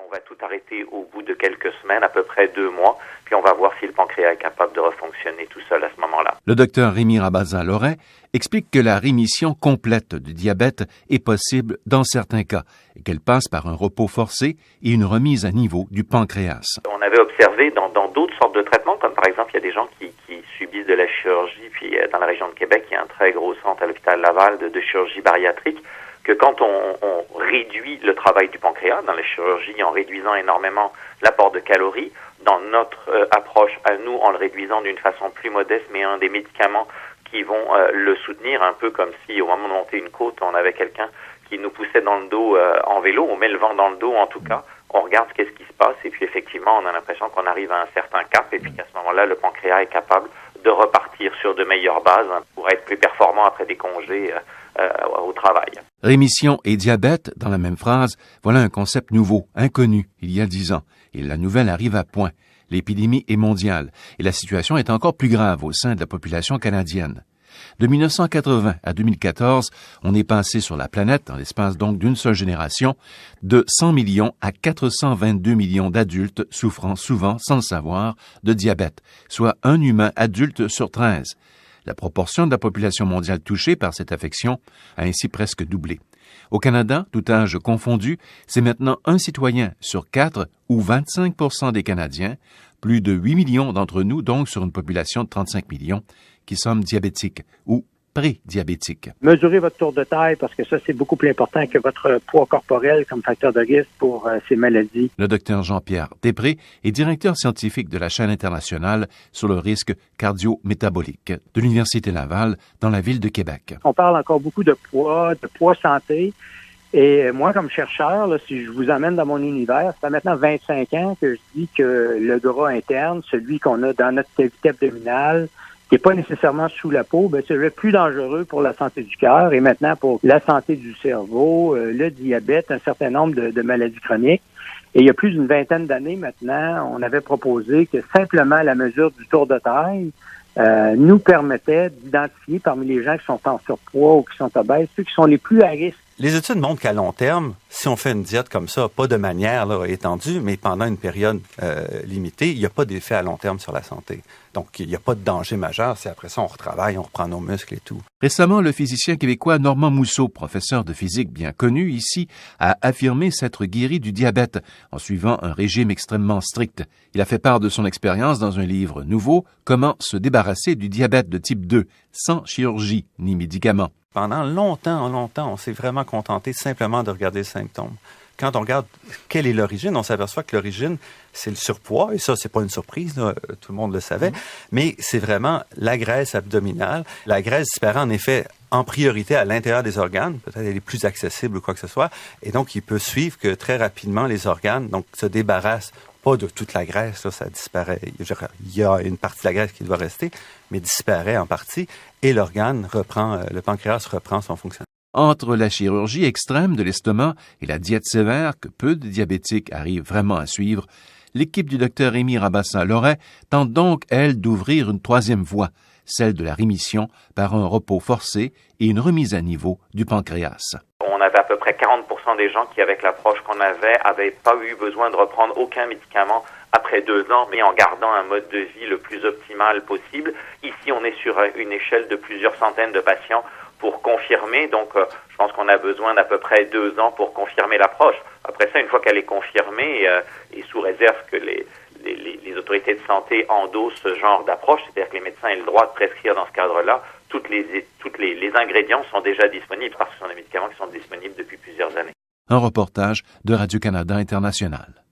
On va tout arrêter au bout de quelques semaines, à peu près 2 mois, puis on va voir si le pancréas est capable de refonctionner tout seul à ce moment-là. Le docteur Rémi Rabassa-Loret explique que la rémission complète du diabète est possible dans certains cas et qu'elle passe par un repos forcé et une remise à niveau du pancréas. On avait observé dans d'autres sortes de traitements, comme par exemple, il y a des gens qui subissent de la chirurgie, puis dans la région de Québec, il y a un très gros centre à l'hôpital Laval de chirurgie bariatrique, que quand on réduit le travail du pancréas dans la chirurgie en réduisant énormément l'apport de calories, dans notre approche à nous, en le réduisant d'une façon plus modeste, mais un des médicaments qui vont le soutenir, un peu comme si au moment de monter une côte, on avait quelqu'un qui nous poussait dans le dos en vélo, on met le vent dans le dos en tout cas, on regarde qu'est-ce qui se passe et puis effectivement on a l'impression qu'on arrive à un certain cap et puis qu'à ce moment-là le pancréas est capable de repartir sur de meilleures bases pour être plus performant après des congés au travail. Rémission et diabète, dans la même phrase, voilà un concept nouveau, inconnu, il y a 10 ans. Et la nouvelle arrive à point. L'épidémie est mondiale et la situation est encore plus grave au sein de la population canadienne. De 1980 à 2014, on est passé sur la planète, dans l'espace donc d'une seule génération, de 100 millions à 422 millions d'adultes souffrant souvent, sans le savoir, de diabète, soit un humain adulte sur 13. La proportion de la population mondiale touchée par cette affection a ainsi presque doublé. Au Canada, tout âge confondu, c'est maintenant un citoyen sur 4 ou 25% des Canadiens, plus de 8 millions d'entre nous donc sur une population de 35 millions, qui sommes diabétiques ou pré-diabétiques. Mesurez votre tour de taille parce que ça, c'est beaucoup plus important que votre poids corporel comme facteur de risque pour ces maladies. Le docteur Jean-Pierre Després est directeur scientifique de la chaîne internationale sur le risque cardio-métabolique de l'Université Laval dans la ville de Québec. On parle encore beaucoup de poids santé. Et moi, comme chercheur, là, si je vous amène dans mon univers, ça fait maintenant 25 ans que je dis que le gras interne, celui qu'on a dans notre cavité abdominale, qui n'est pas nécessairement sous la peau, c'est le plus dangereux pour la santé du cœur et maintenant pour la santé du cerveau, le diabète, un certain nombre de maladies chroniques. Et il y a plus d'une vingtaine d'années maintenant, on avait proposé que simplement la mesure du tour de taille nous permettait d'identifier parmi les gens qui sont en surpoids ou qui sont obèses, ceux qui sont les plus à risque. Les études montrent qu'à long terme, si on fait une diète comme ça, pas de manière étendue, mais pendant une période limitée, il n'y a pas d'effet à long terme sur la santé. Donc, il n'y a pas de danger majeur. C'est après ça, on retravaille, on reprend nos muscles et tout. Récemment, le physicien québécois Normand Mousseau, professeur de physique bien connu ici, a affirmé s'être guéri du diabète en suivant un régime extrêmement strict. Il a fait part de son expérience dans un livre nouveau, Comment se débarrasser du diabète de type 2, sans chirurgie ni médicaments. Pendant longtemps, on s'est vraiment contenté simplement de regarder les symptômes. Quand on regarde quelle est l'origine, on s'aperçoit que l'origine, c'est le surpoids, et ça, c'est pas une surprise, là, tout le monde le savait, mais c'est vraiment la graisse abdominale. La graisse disparaît en effet en priorité à l'intérieur des organes, peut-être elle est plus accessible ou quoi que ce soit, et donc il peut suivre que très rapidement les organes donc se débarrassent pas de toute la graisse, là, ça disparaît. Il y a une partie de la graisse qui doit rester, mais disparaît en partie, et l'organe reprend, le pancréas reprend son fonctionnement. Entre la chirurgie extrême de l'estomac et la diète sévère que peu de diabétiques arrivent vraiment à suivre, l'équipe du docteur Rémi Rabassa-Loret tente donc, elle, d'ouvrir une troisième voie, celle de la rémission par un repos forcé et une remise à niveau du pancréas. On avait à peu près 40% des gens qui, avec l'approche qu'on avaient pas eu besoin de reprendre aucun médicament après 2 ans, mais en gardant un mode de vie le plus optimal possible. Ici, on est sur une échelle de plusieurs centaines de patients pour confirmer. Donc, je pense qu'on a besoin d'à peu près 2 ans pour confirmer l'approche. Après ça, une fois qu'elle est confirmée, et sous réserve que les autorités de santé endossent ce genre d'approche, c'est-à-dire que les médecins aient le droit de prescrire dans ce cadre-là, toutes les ingrédients sont déjà disponibles parce que ce sont des médicaments qui sont disponibles depuis plusieurs années. Un reportage de Radio-Canada International.